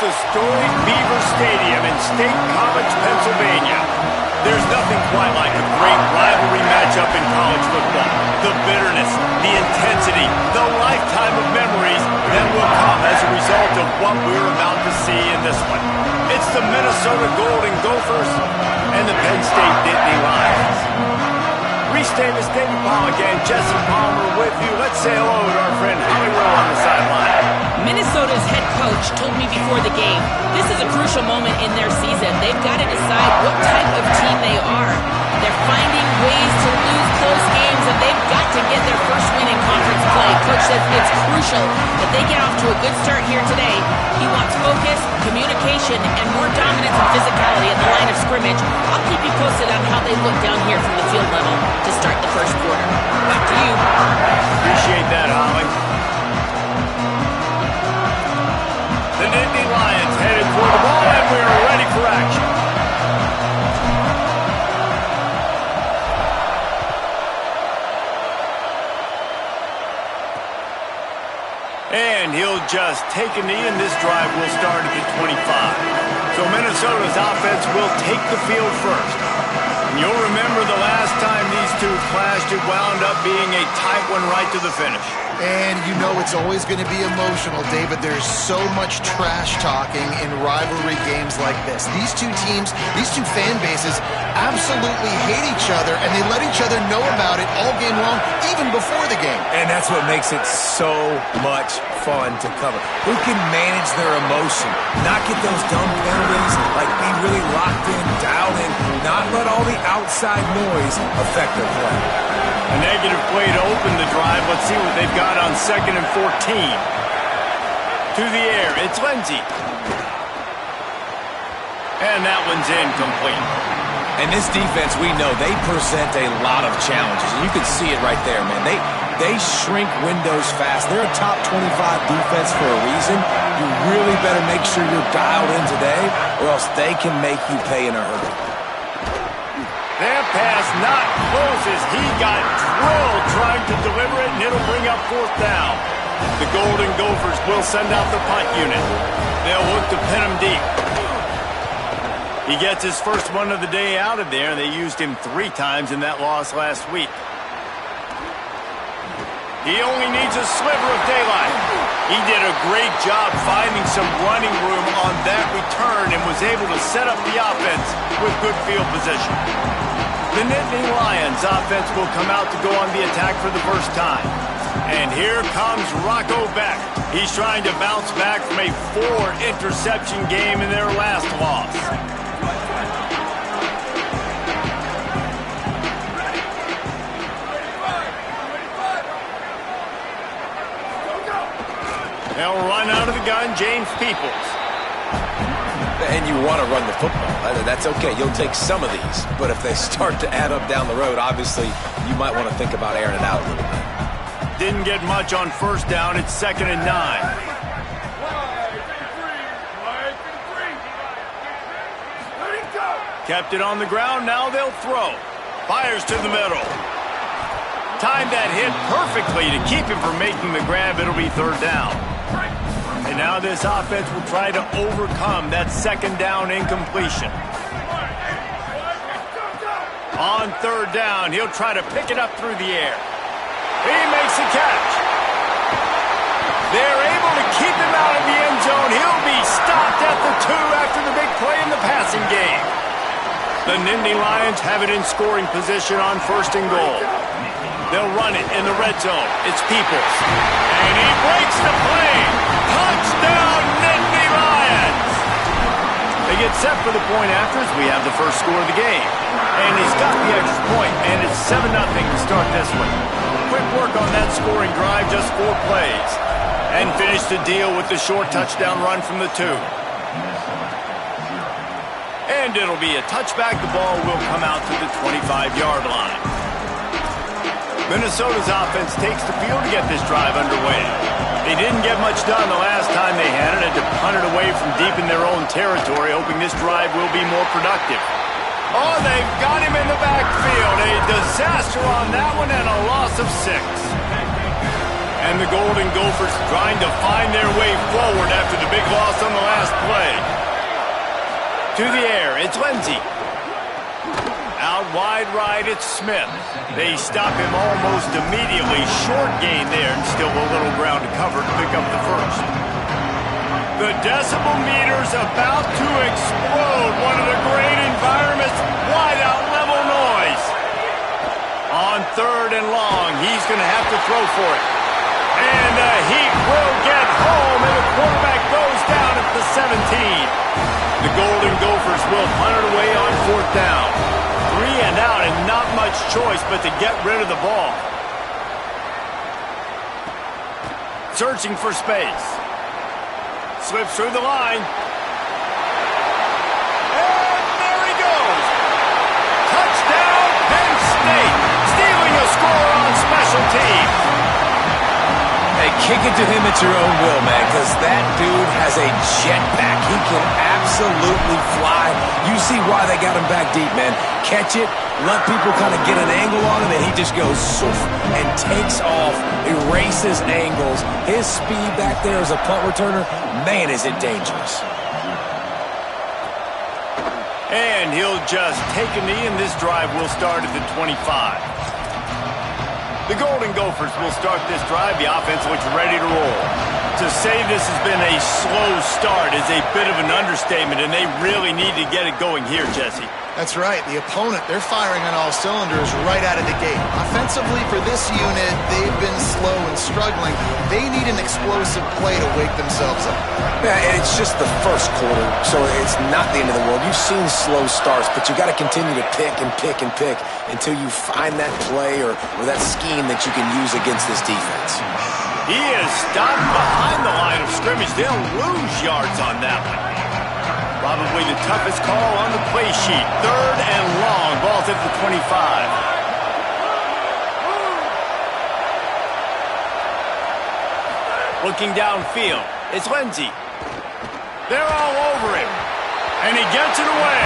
the storied Beaver Stadium in State College, Pennsylvania. There's nothing quite like a great rivalry matchup in college football. The bitterness, the intensity, the lifetime of memories that will come as a result of what we're about to see in this one. It's the Minnesota Golden Gophers and the Penn State Nittany Lions. Reese Davis, David Pollock, and Jesse Palmer with you. Let's say hello to our friend Holly Rowe on the sideline. Minnesota's head coach told me before the game, this is a crucial moment in their season. They've got to decide what type of team they are. They're finding ways to lose close games, and they've got to get their first win in conference play. Coach says it's crucial that they get off to a good start here today. He wants focus, communication, and more dominance and physicality at the line of scrimmage. I'll keep you posted on how they look down here from the field level to start the first quarter. Back to you. Appreciate that, Holly. The Nittany Lions headed for the ball, and we are ready for action. And he'll just take a knee, and this drive will start at the 25. So Minnesota's offense will take the field first. And you'll remember the last time these two clashed, it wound up being a tight one right to the finish. And you know it's always going to be emotional, David. There's so much trash talking in rivalry games like this. These two teams, these two fan bases absolutely hate each other, and they let each other know about it all game long, even before the game. And that's what makes it so much fun to cover. Who can manage their emotion, not get those dumb penalties, like be really locked in, dialed in, not let all the outside noise affect their play. A negative play to open the drive. Let's see what they've got on 2nd and 14. To the air, it's Lindsey. And that one's incomplete. And this defense, we know, they present a lot of challenges. And you can see it right there, man. They shrink windows fast. They're a top 25 defense for a reason. You really better make sure you're dialed in today, or else they can make you pay in a hurry. That pass not close as he got drilled trying to deliver it, and it'll bring up 4th down. The Golden Gophers will send out the punt unit. They'll look to pin him deep. He gets his first one of the day out of there, and they used him 3 times in that loss last week. He only needs a sliver of daylight. He did a great job finding some running room on that return and was able to set up the offense with good field position. The Nittany Lions offense will come out to go on the attack for the first time. And here comes Rocco Beck. He's trying to bounce back from a 4-interception game in their last loss. They'll run out of the gun, James Peoples. And you want to run the football. That's okay. You'll take some of these. But if they start to add up down the road, obviously, you might want to think about airing it out a little bit. Didn't get much on 1st down. It's 2nd and 9. Kept it on the ground. Now they'll throw. Fires to the middle. Timed that hit perfectly to keep him from making the grab. It'll be 3rd down. And now this offense will try to overcome that 2nd down incompletion. On 3rd down, he'll try to pick it up through the air. He makes the catch. They're able to keep him out of the end zone. He'll be stopped at the 2 after the big play in the passing game. The Nittany Lions have it in scoring position on 1st and goal. They'll run it in the red zone. It's Peoples. And he breaks the play. Touchdown, Nittany Lions! They get set for the point after as we have the first score of the game. And he's got the extra point, and it's 7-0 to start this one. Quick work on that scoring drive, just 4 plays. And finish the deal with the short touchdown run from the 2. And it'll be a touchback. The ball will come out to the 25-yard line. Minnesota's offense takes the field to get this drive underway. They didn't get much done the last time they had it. Had to punt it away from deep in their own territory, hoping this drive will be more productive. Oh, they've got him in the backfield. A disaster on that one and a loss of 6. And the Golden Gophers trying to find their way forward after the big loss on the last play. To the air, it's Lindsey. Out wide right, it's Smith. They stop him almost immediately. Short gain there, and still a little ground to cover to pick up the first. The decibel meter's about to explode. One of the great environments, wide out level noise. On 3rd and long, he's going to have to throw for it. And the Heat will get home, and the quarterback goes down at the 17. The Golden Gophers will punt it away on 4th down. 3 and out, and not much choice but to get rid of the ball. Searching for space. Slips through the line. And there he goes. Touchdown, Penn State. Stealing a score on special teams. Hey, kick it to him at your own will, man, because that dude has a jetpack. He can absolutely fly. You see why they got him back deep, man. Catch it, let people kind of get an angle on him, and he just goes soof and takes off, erases angles. His speed back there as a punt returner, man, is it dangerous. And he'll just take a knee, and this drive will start at the 25. The Golden Gophers will start this drive. The offense looks ready to roll. To say this has been a slow start is a bit of an understatement, and they really need to get it going here, Jesse. That's right. The opponent, they're firing on all cylinders right out of the gate. Offensively, for this unit, they've been slow and struggling. They need an explosive play to wake themselves up. Yeah, and it's just the first quarter, so it's not the end of the world. You've seen slow starts, but you got to continue to pick and pick and pick until you find that play or that scheme that you can use against this defense. He is stopped behind the line of scrimmage. They'll lose yards on that one. Probably the toughest call on the play sheet. 3rd and long. Ball's at the 25. Looking downfield. It's Lindsey. They're all over him. And he gets it away.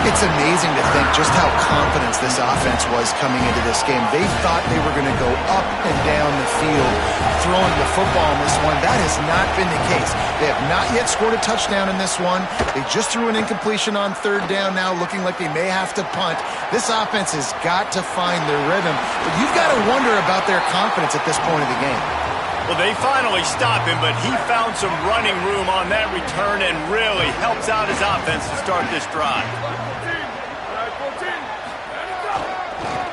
It's amazing to think just how confident this offense was coming into this game. They thought they were going to go up and down the field throwing the football in this one. That has not been the case. They have not yet scored a touchdown in this one. They just threw an incompletion on 3rd down now, looking like they may have to punt. This offense has got to find their rhythm. But you've got to wonder about their confidence at this point of the game. Well, they finally stop him, but he found some running room on that return and really helps out his offense to start this drive.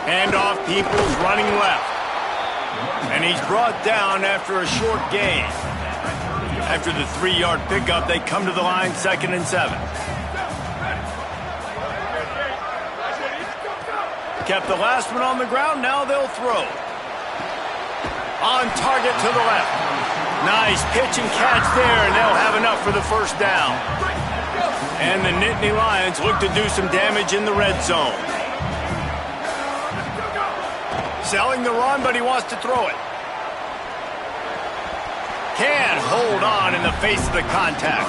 Handoff, Peoples running left. And he's brought down after a short gain. After the 3-yard pickup, they come to the line 2nd and 7. Kept the last one on the ground, now they'll throw. On target to the left. Nice pitch and catch there, and they'll have enough for the first down. And the Nittany Lions look to do some damage in the red zone. Selling the run, but he wants to throw it. Can't hold on in the face of the contact.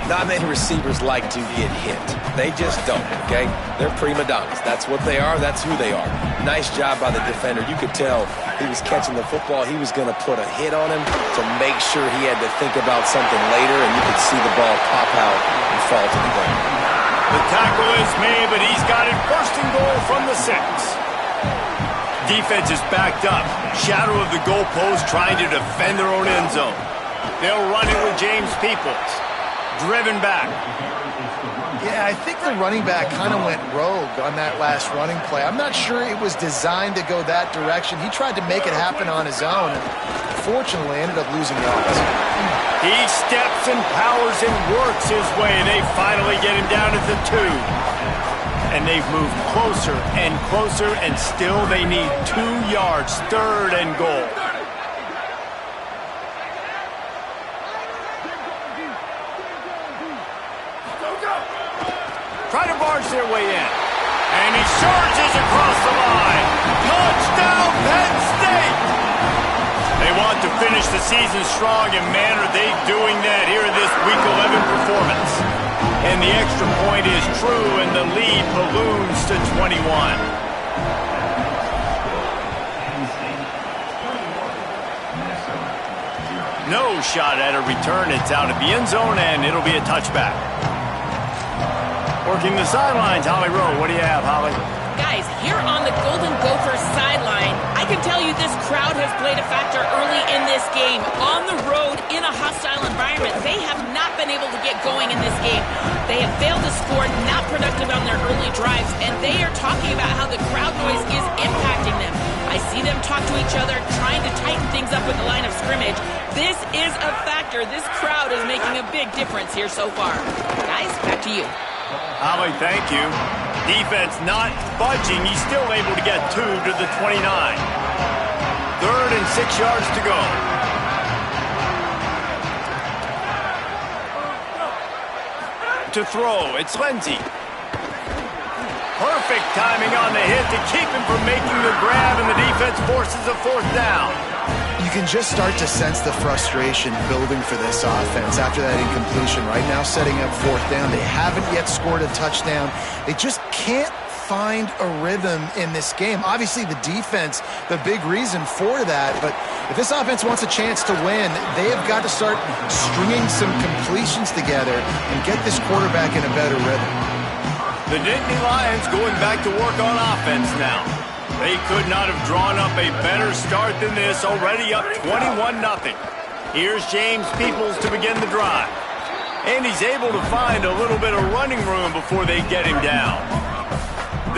Not many receivers like to get hit. They just don't, okay? They're prima donnas. That's what they are. That's who they are. Nice job by the defender. You could tell he was catching the football. He was going to put a hit on him to make sure he had to think about something later, and you could see the ball pop out and fall to the ground. The tackle is made, but he's got it 1st and goal from the 6. Defense is backed up. Shadow of the goalpost trying to defend their own end zone. They'll run it with James Peoples. Driven back. Yeah, I think the running back kind of went rogue on that last running play. I'm not sure it was designed to go that direction. He tried to make it happen on his own, and fortunately ended up losing yards. He steps and powers and works his way. They finally get him down at the 2. And they've moved closer and closer, and still they need 2 yards. 3rd and goal. Try to barge their way in. And he surges across the line. Touchdown, Penn State! They want to finish the season strong, and man, are they doing that here in this Week 11 performance. And the extra point is true, and the lead balloons to 21. No shot at a return. It's out of the end zone, and it'll be a touchback. Working the sidelines, Holly Rowe. What do you have, Holly? Guys, here on the Golden Gophers sideline, I can tell you this crowd has played a factor early in this game. On the road, in a hostile environment, they have not been able to get going in this game. They have failed to score, not productive on their early drives, and they are talking about how the crowd noise is impacting them. I see them talk to each other, trying to tighten things up with the line of scrimmage. This is a factor. This crowd is making a big difference here so far. Guys, back to you. Holly, thank you. Defense not budging. He's still able to get 2 to the 29. 3rd and 6 yards to go. To throw, it's Lindsey. Perfect timing on the hit to keep him from making the grab, and the defense forces a 4th down. You can just start to sense the frustration building for this offense after that incompletion. Right now, setting up 4th down. They haven't yet scored a touchdown. They just can't find a rhythm in this game. Obviously, the defense, the big reason for that. But if this offense wants a chance to win, they have got to start stringing some completions together and get this quarterback in a better rhythm. The Nittany Lions going back to work on offense now. They could not have drawn up a better start than this, already up 21-0. Here's James Peoples to begin the drive. And he's able to find a little bit of running room before they get him down.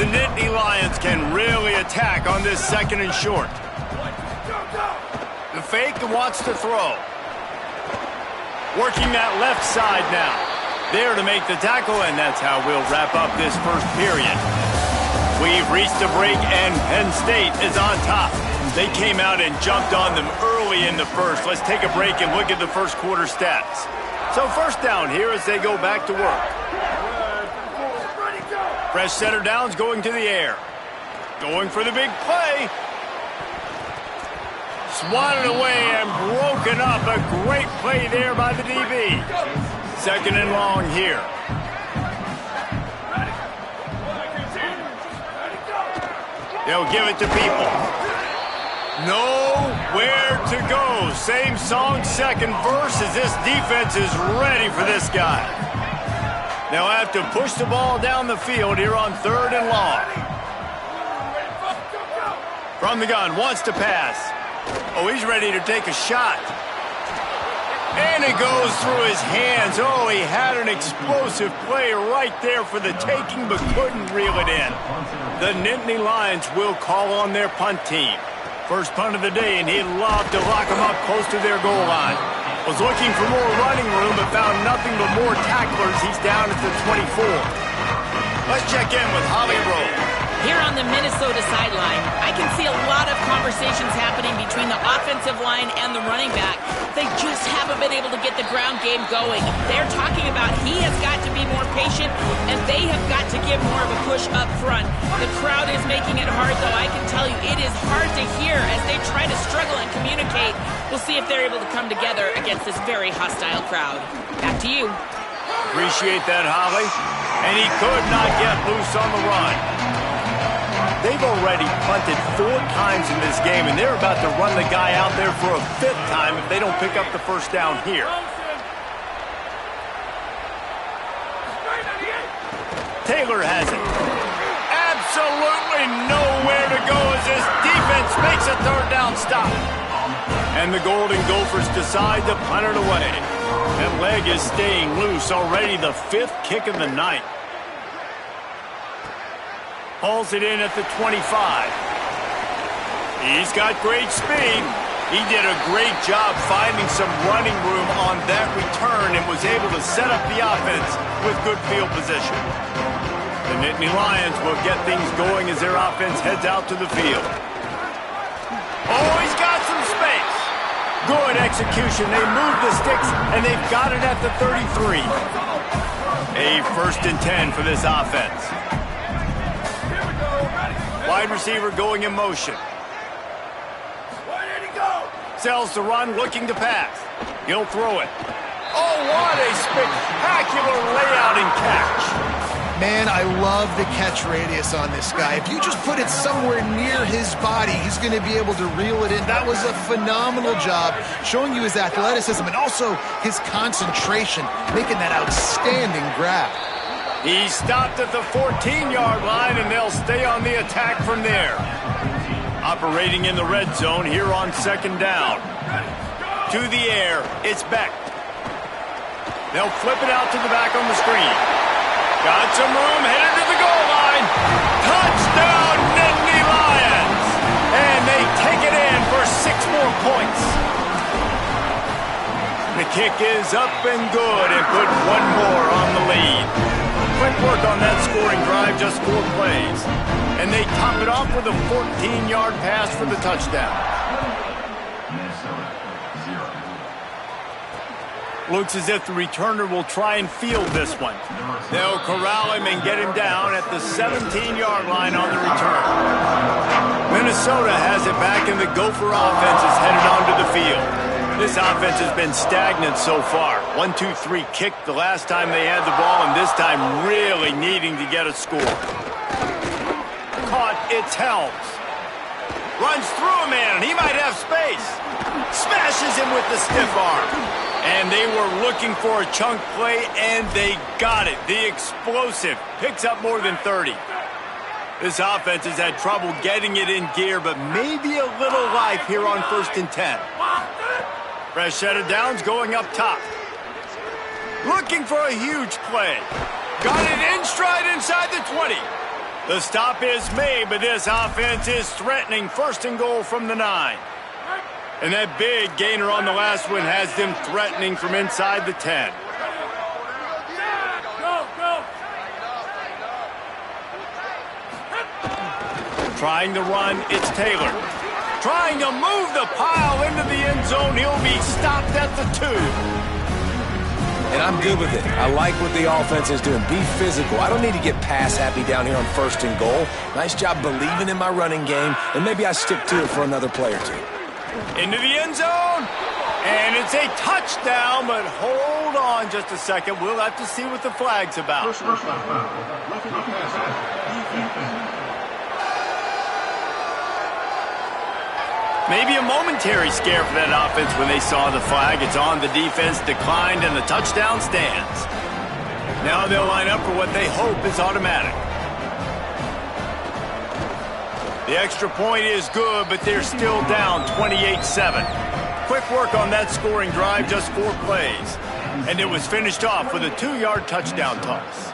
The Nittany Lions can really attack on this 2nd and short. The fake wants to throw. Working that left side now. There to make the tackle, and that's how we'll wrap up this first period. We've reached a break, and Penn State is on top. They came out and jumped on them early in the first. Let's take a break and look at the first quarter stats. So 1st down here as they go back to work. Fresh center downs going to the air. Going for the big play. Swatted away and broken up. A great play there by the DB. 2nd and long here. They'll give it to people. Nowhere to go. Same song, 2nd verse, as this defense is ready for this guy. They'll have to push the ball down the field here on 3rd and long. From the gun, wants to pass. Oh, he's ready to take a shot. And it goes through his hands. Oh, he had an explosive play right there for the taking, but couldn't reel it in. The Nittany Lions will call on their punt team. First punt of the day, and he'd love to lock them up close to their goal line. Was looking for more running room, but found nothing but more tacklers. He's down at the 24. Let's check in with Holly Rowe. Here on the Minnesota sideline, I can see a lot of conversations happening between the offensive line and the running back. They just haven't been able to get the ground game going. They're talking about he has got to be more patient, and they have got to give more of a push up front. The crowd is making it hard, though. I can tell you it is hard to hear as they try to struggle and communicate. We'll see if they're able to come together against this very hostile crowd. Back to you. Appreciate that, Holly. And he could not get loose on the run. They've already punted 4 times in this game, and they're about to run the guy out there for a 5th time if they don't pick up the 1st down here. Taylor has it. Absolutely nowhere to go as this defense makes a 3rd down stop. And the Golden Gophers decide to punt it away. That leg is staying loose, already the 5th kick of the night. Hauls it in at the 25. He's got great speed. He did a great job finding some running room on that return and was able to set up the offense with good field position. The Nittany Lions will get things going as their offense heads out to the field. Oh, he's got some space. Good execution. They move the sticks, and they've got it at the 33. A 1st and 10 for this offense. Wide receiver going in motion. Sells the run, looking to pass. He'll throw it. Oh, what a spectacular layout and catch. Man, I love the catch radius on this guy. If you just put it somewhere near his body, he's going to be able to reel it in. That was a phenomenal job showing you his athleticism and also his concentration, making that outstanding grab. He stopped at the 14-yard line, and they'll stay on the attack from there. Operating in the red zone here on second down. To the air, it's Beck. They'll flip it out to the back on the screen. Got some room, headed to the goal line. Touchdown, Nittany Lions! And they take it in for 6 more points. The kick is up and good and put 1 more on the lead. Quick work on that scoring drive, just 4 plays. And they top it off with a 14-yard pass for the touchdown. Looks as if the returner will try and field this one. They'll corral him and get him down at the 17-yard line on the return. Minnesota has it back, and the Gopher offense is headed onto the field. This offense has been stagnant so far. 1-2-3 kick the last time they had the ball, and this time really needing to get a score. Caught, it's Helms. Runs through a man, he might have space. Smashes him with the stiff arm. And they were looking for a chunk play, and they got it. The explosive picks up more than 30. This offense has had trouble getting it in gear, but maybe a little life here on 1st and 10. Fresh set of downs going up top. Looking for a huge play. Got it in stride inside the 20. The stop is made, but this offense is threatening 1st and goal from the 9. And that big gainer on the last one has them threatening from inside the 10. Trying to run, it's Taylor. Trying to move the pile into the end zone. He'll be stopped at the 2. And I'm good with it. I like what the offense is doing. Be physical. I don't need to get pass happy down here on 1st and goal. Nice job believing in my running game, and maybe I stick to it for another play or 2. Into the end zone, and it's a touchdown, but hold on just a second. We'll have to see what the flag's about. Maybe a momentary scare for that offense when they saw the flag. It's on, the defense declined, and the touchdown stands. Now they'll line up for what they hope is automatic. The extra point is good, but they're still down 28-7. Quick work on that scoring drive, just 4 plays. And it was finished off with a 2-yard touchdown toss.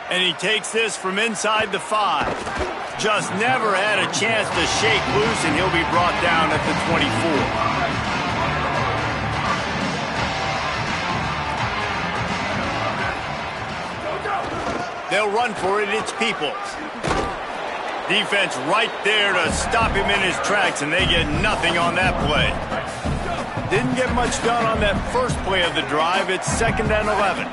And he takes this from inside the 5. Just never had a chance to shake loose, and he'll be brought down at the 24. They'll run for it, it's Peoples. Defense right there to stop him in his tracks, and they get nothing on that play. Didn't get much done on that first play of the drive. It's 2nd and 11.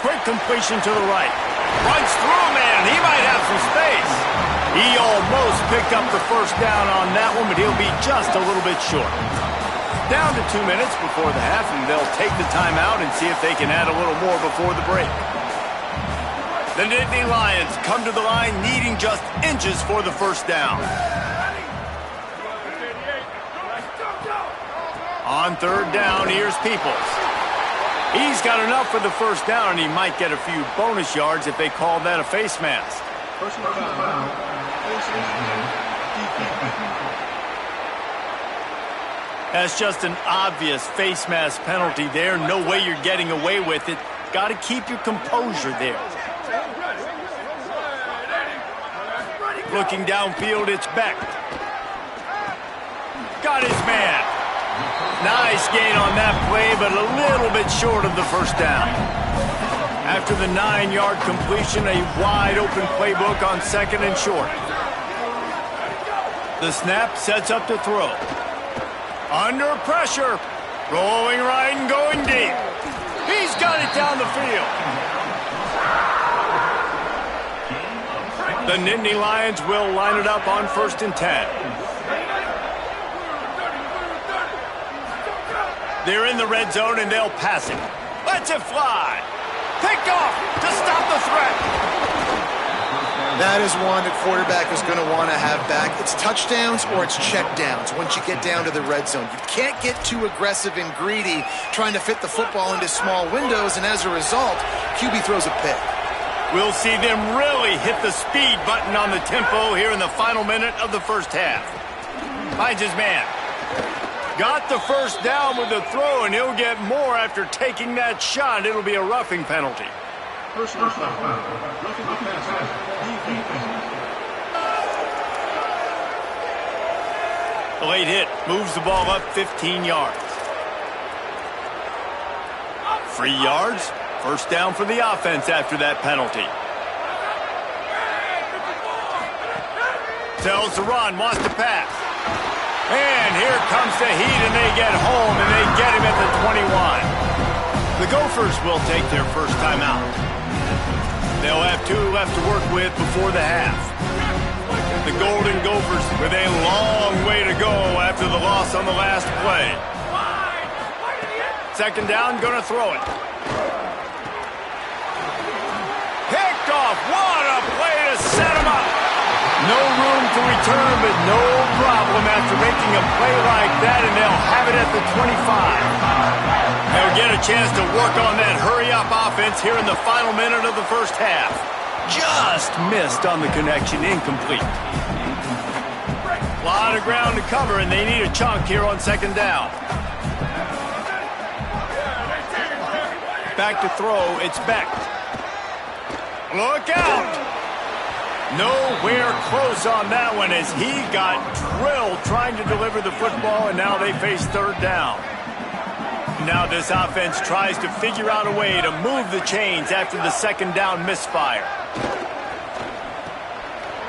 Quick completion to the right. Runs through a man. He might have some space. He almost picked up the 1st down on that one, but he'll be just a little bit short. Down to 2 minutes before the half, and they'll take the timeout and see if they can add a little more before the break. The Nittany Lions come to the line needing just inches for the 1st down. On 3rd down, here's Peoples. He's got enough for the 1st down, and he might get a few bonus yards if they call that a face mask. That's just an obvious face mask penalty there. No way you're getting away with it. Got to keep your composure there. Looking downfield, it's Beck. Got his man. Nice gain on that play, but a little bit short of the 1st down. After the 9-yard completion, a wide-open playbook on 2nd and short. The snap sets up to throw. Under pressure. Rolling right and going deep. He's got it down the field. The Nittany Lions will line it up on 1st and 10. They're in the red zone, and they'll pass it. Lets it fly. Picked off to stop the threat. That is one that quarterback is going to want to have back. It's touchdowns or it's checkdowns once you get down to the red zone. You can't get too aggressive and greedy trying to fit the football into small windows, and as a result, QB throws a pick. We'll see them really hit the speed button on the tempo here in the final minute of the first half. Finds his man. Got the first down with the throw, and he'll get more after taking that shot. It'll be a roughing penalty. Personal foul. Roughing the passer. The late hit moves the ball up 15 yards. 3 yards. First down for the offense after that penalty. Tells to run, wants to pass. And here comes the heat, and they get home, and they get him at the 21. The Gophers will take their first time out. They'll have 2 left to work with before the half. The Golden Gophers with a long way to go after the loss on the last play. Second down, gonna throw it. Picked off. What a play to set him up. No room to return, but no problem after making a play like that, and they'll have it at the 25. They'll get a chance to work on that hurry-up offense here in the final minute of the first half. Just missed on the connection, incomplete. A lot of ground to cover, and they need a chunk here on second down. Back to throw, it's Beck. Look out! Nowhere close on that one as he got drilled trying to deliver the football, and now they face third down. Now this offense tries to figure out a way to move the chains after the second down misfire.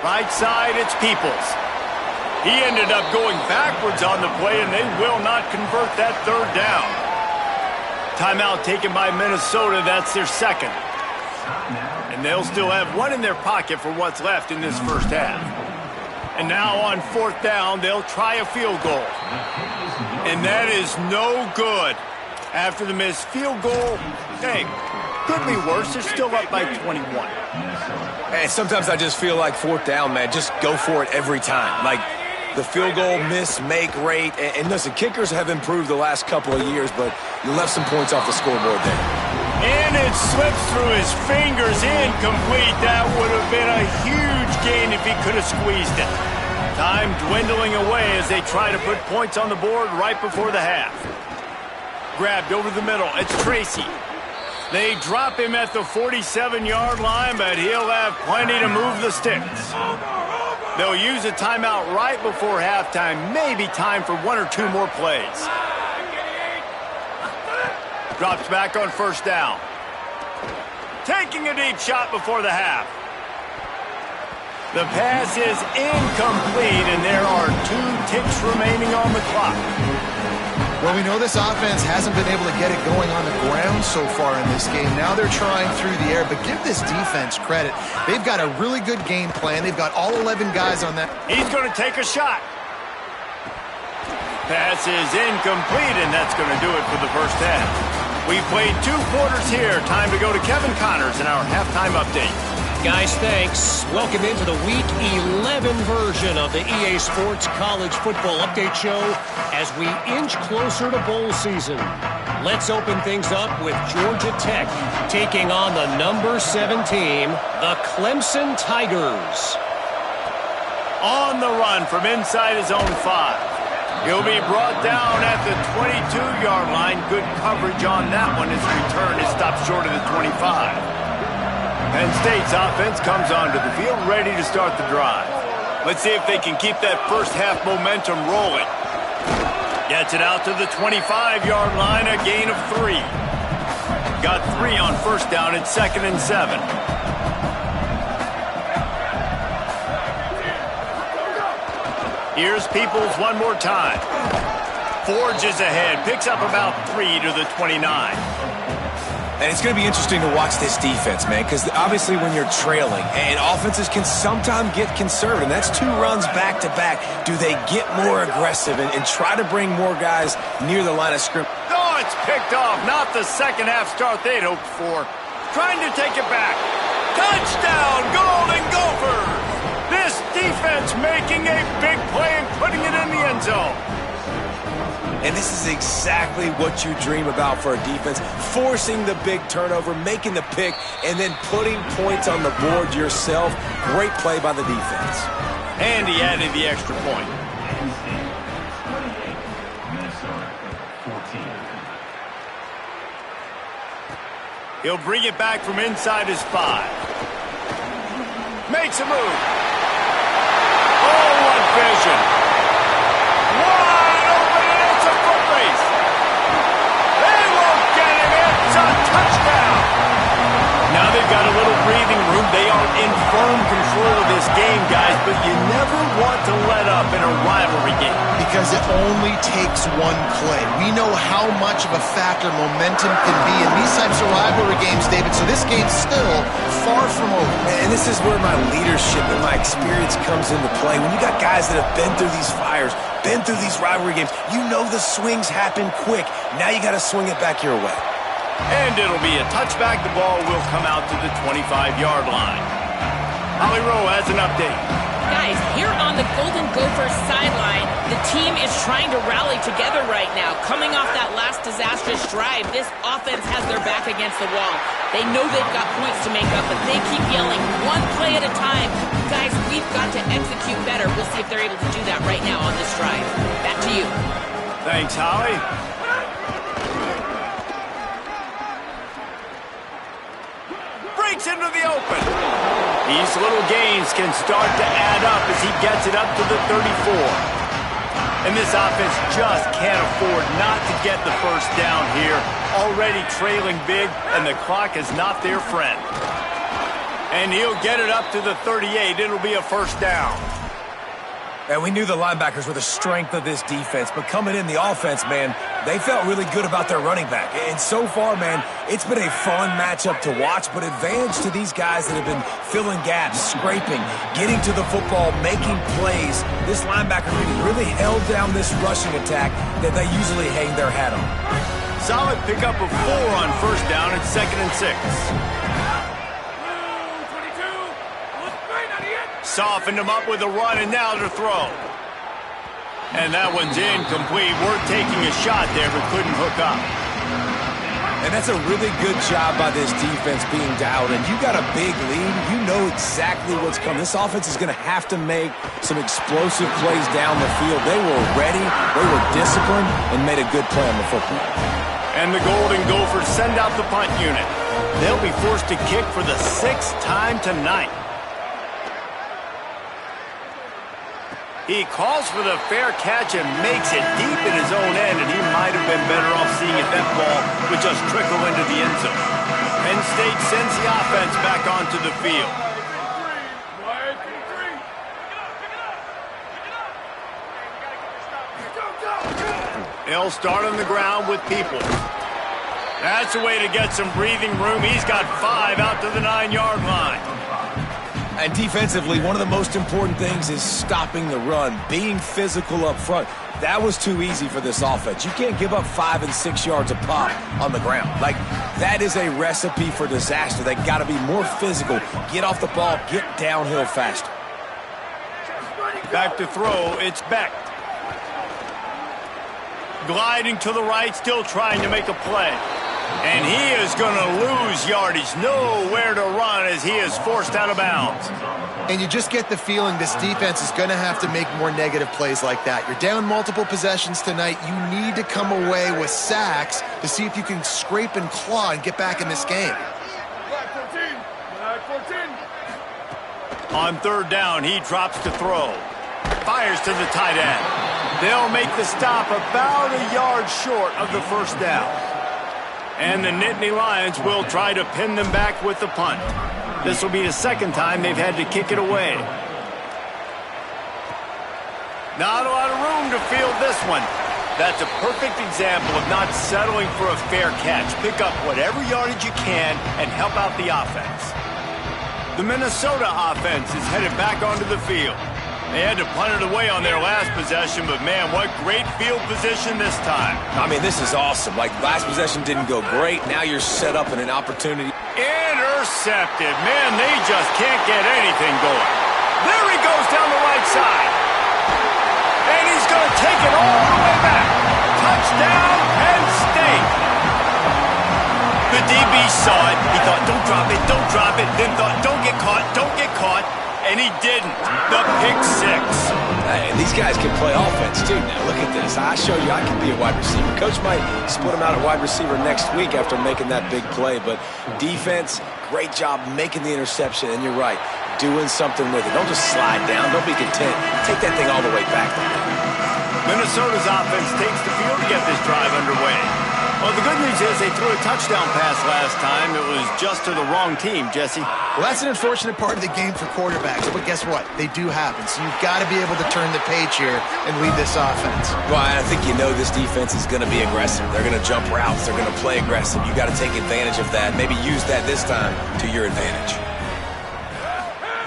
Right side, it's Peoples. He ended up going backwards on the play, and they will not convert that third down. Timeout taken by Minnesota. That's their second. And they'll still have one in their pocket for what's left in this first half. And now on fourth down, they'll try a field goal. And that is no good. After the missed field goal, hey, could be worse. They're still up by 21. And sometimes I just feel like fourth down, man, just go for it every time. Like the field goal miss, make rate. And listen, kickers have improved the last couple of years, but you left some points off the scoreboard there. And it slips through his fingers, incomplete. That would have been a huge gain if he could have squeezed it. Time dwindling away as they try to put points on the board right before the half. Grabbed over the middle, it's Tracy. They drop him at the 47-yard line, but he'll have plenty to move the sticks. They'll use a timeout right before halftime, maybe time for 1 or 2 more plays. Drops back on first down. Taking a deep shot before the half. The pass is incomplete, and there are 2 ticks remaining on the clock. Well, we know this offense hasn't been able to get it going on the ground so far in this game. Now they're trying through the air, but give this defense credit. They've got a really good game plan. They've got all 11 guys on that. He's going to take a shot. Pass is incomplete, and that's going to do it for the first half. We've played 2 quarters here. Time to go to Kevin Connors in our halftime update. Guys, thanks. Welcome into the Week 11 version of the EA Sports College Football Update Show as we inch closer to bowl season. Let's open things up with Georgia Tech taking on the number 7 team, the Clemson Tigers. On the run from inside his own 5. He'll be brought down at the 22-yard line. Good coverage on that one. His return is stopped short of the 25. Penn State's offense comes onto the field, ready to start the drive. Let's see if they can keep that first half momentum rolling. Gets it out to the 25-yard line, a gain of 3. Got 3 on first down. It's 2nd and 7. Here's Peoples one more time. Forges ahead, picks up about 3 to the 29. And it's going to be interesting to watch this defense, man, because obviously when you're trailing, and offenses can sometimes get conservative, and that's 2 runs back-to-back. Do they get more aggressive and try to bring more guys near the line of scrimmage? Oh, Oh, it's picked off. Not the second-half start they'd hoped for. Trying to take it back. Touchdown, Golden Gophers! This defense making a big play and putting it in the end zone. And this is exactly what you dream about for a defense. Forcing the big turnover, making the pick, and then putting points on the board yourself. Great play by the defense. And he added the extra point. He'll bring it back from inside his 5. Makes a move. Oh, what vision. Wide open, and it's a foot race. They won't get him. It's a touchdown. Now they've got a little breathing room. They are in firm control of this game, guys, but you never want to let up in a rivalry game. Because it only takes one play. We know how much of a factor momentum can be in these types of rivalry games, David, so this game's still far from over. And this is where my leadership and my experience comes into play. When you got guys that have been through these fires, been through these rivalry games, you know the swings happen quick. Now you got to swing it back your way. And it'll be a touchback. The ball will come out to the 25-yard line. Holly Rowe has an update. Guys, here on the Golden Gophers sideline, the team is trying to rally together right now. Coming off that last disastrous drive, this offense has their back against the wall. They know they've got points to make up, but they keep yelling one play at a time. Guys, we've got to execute better. We'll see if they're able to do that right now on this drive. Back to you. Thanks, Holly. Breaks into the open. These little gains can start to add up as he gets it up to the 34. And this offense just can't afford not to get the first down here. Already trailing big, and the clock is not their friend. And he'll get it up to the 38. It'll be a first down. And we knew the linebackers were the strength of this defense, but coming in the offense, man, they felt really good about their running back. And so far, man, it's been a fun matchup to watch, but advantage to these guys that have been filling gaps, scraping, getting to the football, making plays. This linebacker really held down this rushing attack that they usually hang their hat on. Solid pickup of 4 on first down at 2nd and 6. Softened him up with a run, and now to throw. And that one's incomplete. We're taking a shot there, but couldn't hook up. And that's a really good job by this defense being dialed in. You got a big lead. You know exactly what's coming. This offense is going to have to make some explosive plays down the field. They were ready, they were disciplined, and made a good play on the football. And the Golden Gophers send out the punt unit. They'll be forced to kick for the 6th time tonight. He calls for the fair catch and makes it deep in his own end, and he might have been better off seeing if that ball would just trickle into the end zone. Penn State sends the offense back onto the field. They'll start on the ground with people. That's a way to get some breathing room. He's got 5 out to the 9-yard line. And defensively, one of the most important things is stopping the run, being physical up front. That was too easy for this offense. You can't give up 5 and 6 yards a pop on the ground. Like, that is a recipe for disaster. They got to be more physical, get off the ball, get downhill faster. Back to throw, it's Beck. Gliding to the right, still trying to make a play. And he is going to lose yardage. Nowhere to run as he is forced out of bounds. And you just get the feeling this defense is going to have to make more negative plays like that. You're down multiple possessions tonight. You need to come away with sacks to see if you can scrape and claw and get back in this game. On 3rd down, he drops to throw. Fires to the tight end. They'll make the stop about a yard short of the first down. And the Nittany Lions will try to pin them back with the punt. This will be the 2nd time they've had to kick it away. Not a lot of room to field this one. That's a perfect example of not settling for a fair catch. Pick up whatever yardage you can and help out the offense. The Minnesota offense is headed back onto the field. They had to punt it away on their last possession, but man, what great field position this time. I mean, this is awesome. Like, last possession didn't go great. Now you're set up in an opportunity. Intercepted. Man, they just can't get anything going. There he goes down the right side. And he's going to take it all the way back. Touchdown, Penn State. The DB saw it. He thought, don't drop it, don't drop it. Then thought, don't get caught, don't get caught. And he didn't. The pick six. Hey, and these guys can play offense, too. Now, look at this. I showed you I can be a wide receiver. Coach might split him out at wide receiver next week after making that big play. But defense, great job making the interception. And you're right, doing something with it. Don't just slide down. Don't be content. Take that thing all the way back. Minnesota's offense takes the field to get this drive underway. Well, the good news is they threw a touchdown pass last time. It was just to the wrong team, Jesse. Well, that's an unfortunate part of the game for quarterbacks, but guess what? They do happen, so you've got to be able to turn the page here and lead this offense. Well, I think you know this defense is going to be aggressive. They're going to jump routes. They're going to play aggressive. You got to take advantage of that. Maybe use that this time to your advantage.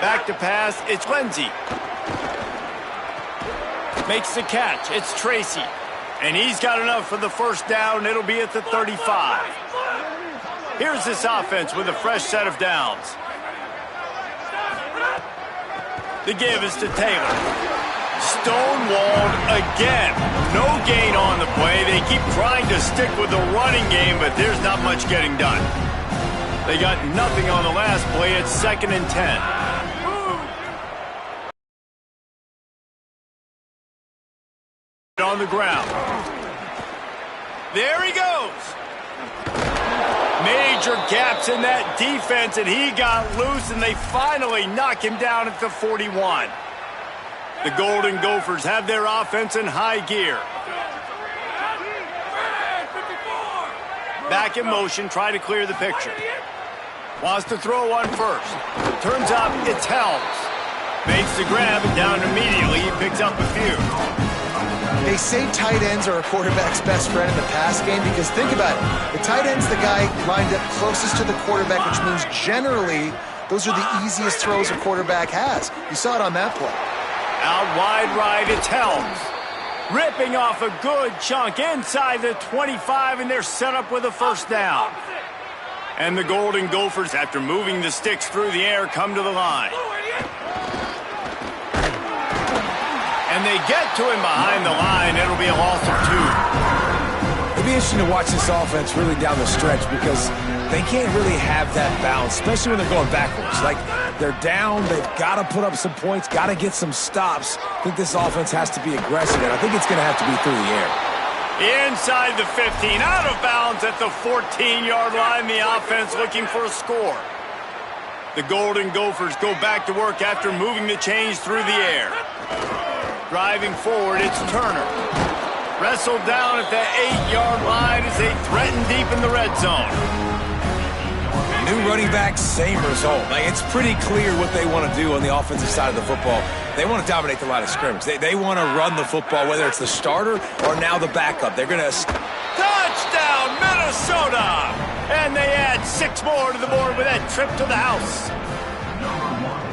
Back to pass. It's Lindsey. Makes the catch. It's Tracy. And he's got enough for the first down. It'll be at the 35. Here's this offense with a fresh set of downs. The give is to Taylor. Stonewalled again. No gain on the play. They keep trying to stick with the running game, but there's not much getting done. They got nothing on the last play. It's 2nd and 10. On the ground. There he goes. Major gaps in that defense, and he got loose, and they finally knock him down at the 41. The Golden Gophers have their offense in high gear. Back in motion, try to clear the picture. Wants to throw on first. Turns out it's Helms. Makes the grab, and down immediately. He picks up a few. They say tight ends are a quarterback's best friend in the pass game because think about it. The tight end's the guy lined up closest to the quarterback, which means generally those are the easiest throws a quarterback has. You saw it on that play. Out wide right, it's Helms. Ripping off a good chunk inside the 25, and they're set up with a first down. And the Golden Gophers, after moving the sticks through the air, come to the line. And they get to him behind the line. It'll be a loss of 2. It'll be interesting to watch this offense really down the stretch because they can't really have that balance, especially when they're going backwards. Like, they're down, they've got to put up some points, got to get some stops. I think this offense has to be aggressive, and I think it's going to have to be through the air. Inside the 15, out of bounds at the 14-yard line. The offense looking for a score. The Golden Gophers go back to work after moving the chains through the air. Driving forward, it's Turner. Wrestled down at the 8-yard line as they threaten deep in the red zone. New running back, same result. Like, it's pretty clear what they want to do on the offensive side of the football. They want to dominate the line of scrimmage. They want to run the football, whether it's the starter or now the backup. They're going to... Touchdown, Minnesota! And they add 6 more to the board with that trip to the house.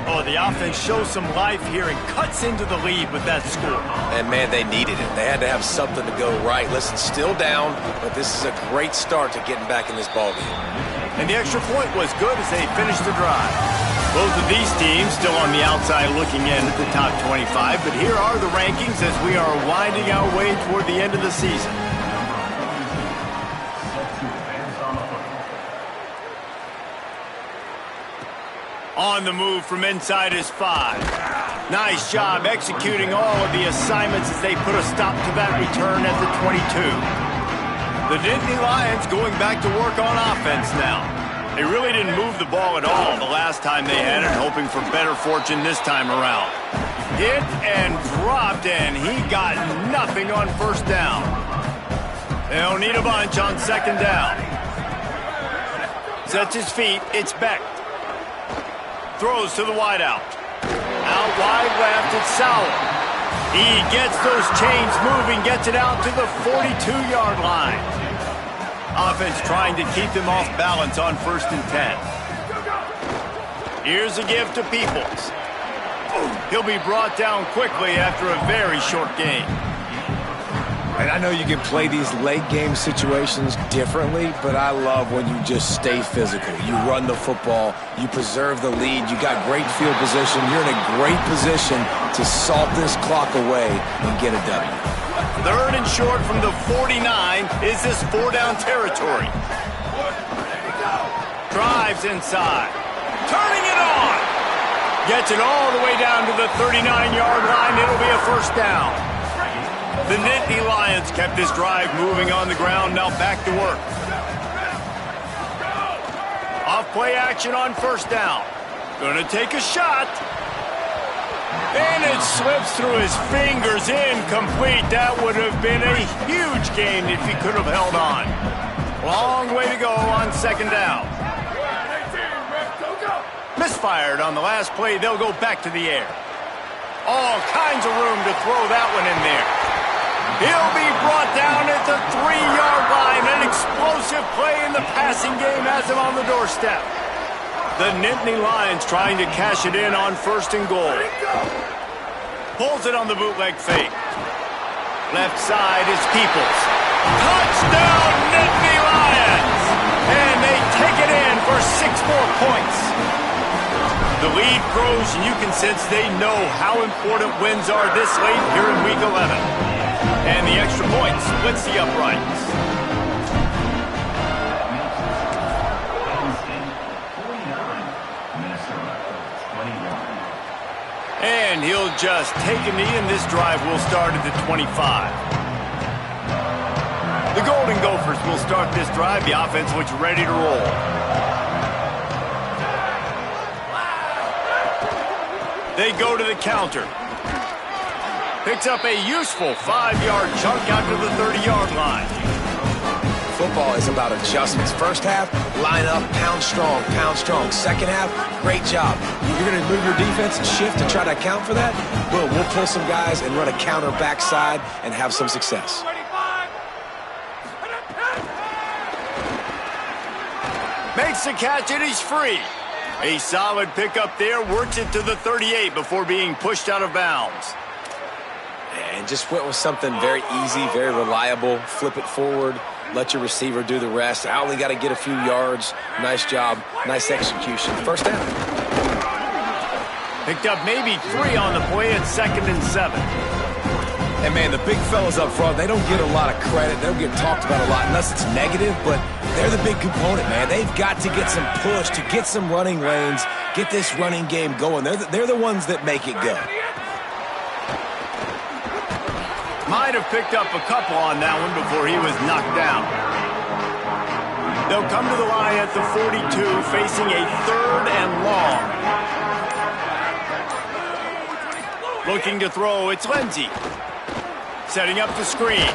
Oh, the offense shows some life here and cuts into the lead with that score. And, man, they needed it. They had to have something to go right. Listen, still down, but this is a great start to getting back in this ballgame. And the extra point was good as they finished the drive. Both of these teams still on the outside looking in at the top 25, but here are the rankings as we are winding our way toward the end of the season. On the move from inside is 5. Nice job executing all of the assignments as they put a stop to that return at the 22. The Nittany Lions going back to work on offense now. They really didn't move the ball at all the last time they had it, hoping for better fortune this time around. Hit and dropped, and he got nothing on first down. They'll need a bunch on second down. Sets his feet, it's Beck. Throws to the wideout. Out wide left, it's Sauer. He gets those chains moving, gets it out to the 42-yard line. Offense trying to keep them off balance on 1st and 10. Here's a give to Peoples. He'll be brought down quickly after a very short game. And I know you can play these late game situations differently, but I love when you just stay physical. You run the football, you preserve the lead, you got great field position, you're in a great position to salt this clock away and get a W. 3rd and short from the 49 is this 4-down territory. Drives inside. Turning it on. Gets it all the way down to the 39-yard line. It'll be a 1st down. The Nittany Lions kept this drive moving on the ground. Now back to work. Off play action on 1st down. Gonna take a shot. And it slips through his fingers, incomplete. That would have been a huge gain if he could have held on. Long way to go on 2nd down. Misfired on the last play. They'll go back to the air. All kinds of room to throw that one in there. He'll be brought down at the 3-yard line. An explosive play in the passing game has him on the doorstep. The Nittany Lions trying to cash it in on 1st and goal. Pulls it on the bootleg fake. Left side is Peoples. Touchdown, Nittany Lions! And they take it in for 6 more points. The lead grows, and you can sense they know how important wins are this late here in Week 11. And the extra point splits the uprights. And he'll just take a knee, and this drive will start at the 25. The Golden Gophers will start this drive. The offense looks ready to roll. They go to the counter. Picks up a useful 5-yard chunk out to the 30-yard line. Football is about adjustments. 1st half, line up, pound strong, pound strong. 2nd half, great job. You're going to move your defense and shift to try to account for that? Boom, we'll pull some guys and run a counter backside and have some success. Makes the catch and he's free. A solid pickup there, works it to the 38 before being pushed out of bounds. And just went with something very easy, very reliable. Flip it forward, let your receiver do the rest. I only got to get a few yards. Nice job, nice execution. 1st down. Picked up maybe 3 on the play at 2nd and 7. And, man, the big fellas up front, they don't get a lot of credit. They don't get talked about a lot unless it's negative, but they're the big component, man. They've got to get some push, to get some running lanes, get this running game going. They're the ones that make it go. Might have picked up a couple on that one before he was knocked down. They'll come to the line at the 42, facing a 3rd and long. Looking to throw, it's Lindsey. Setting up the screen.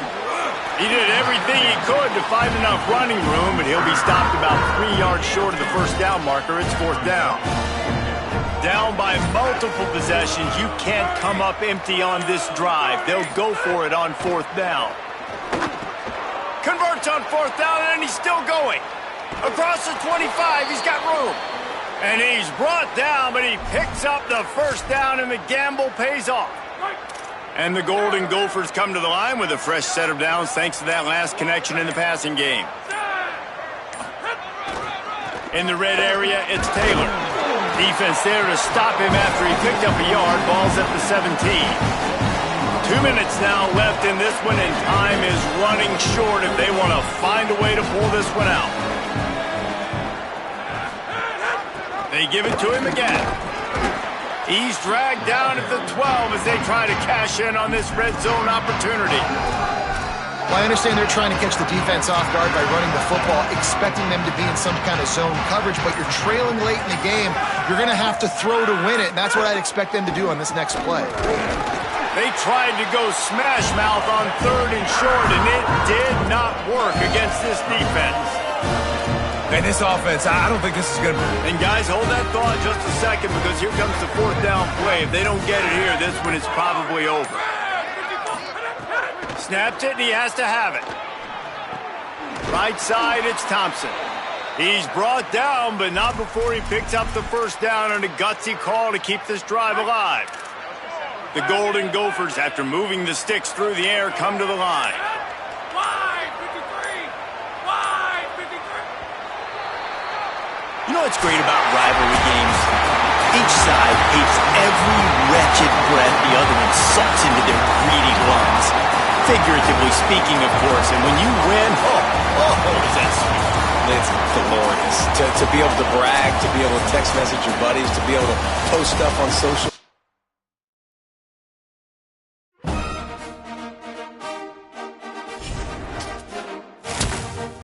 He did everything he could to find enough running room, but he'll be stopped about 3 yards short of the 1st down marker. It's 4th down. Down by multiple possessions, you can't come up empty on this drive. They'll go for it on 4th down. Converts on 4th down, and he's still going. Across the 25, he's got room. And he's brought down, but he picks up the 1st down, and the gamble pays off. And the Golden Gophers come to the line with a fresh set of downs thanks to that last connection in the passing game. In the red area, it's Taylor. Defense there to stop him after he picked up a yard. Ball's at the 17. 2 minutes now left in this one, and time is running short if they want to find a way to pull this one out. They give it to him again. He's dragged down at the 12 as they try to cash in on this red zone opportunity. Well, I understand they're trying to catch the defense off guard by running the football, expecting them to be in some kind of zone coverage, but you're trailing late in the game. You're going to have to throw to win it, and that's what I'd expect them to do on this next play. They tried to go smash mouth on 3rd and short, and it did not work against this defense. And this offense, I don't think this is going to be. And guys, hold that thought just a second, because here comes the 4th down play. If they don't get it here, this one is probably over. Snapped it, and he has to have it. Right side, it's Thompson. He's brought down, but not before he picks up the first down on a gutsy call to keep this drive alive. The Golden Gophers, after moving the sticks through the air, come to the line. You know what's great about rivalry games? Each side hates every wretched breath the other one sucks into their greedy lungs. Figuratively speaking, of course. And when you win, is that sweet? It's glorious. To be able to brag, to be able to text message your buddies, to be able to post stuff on social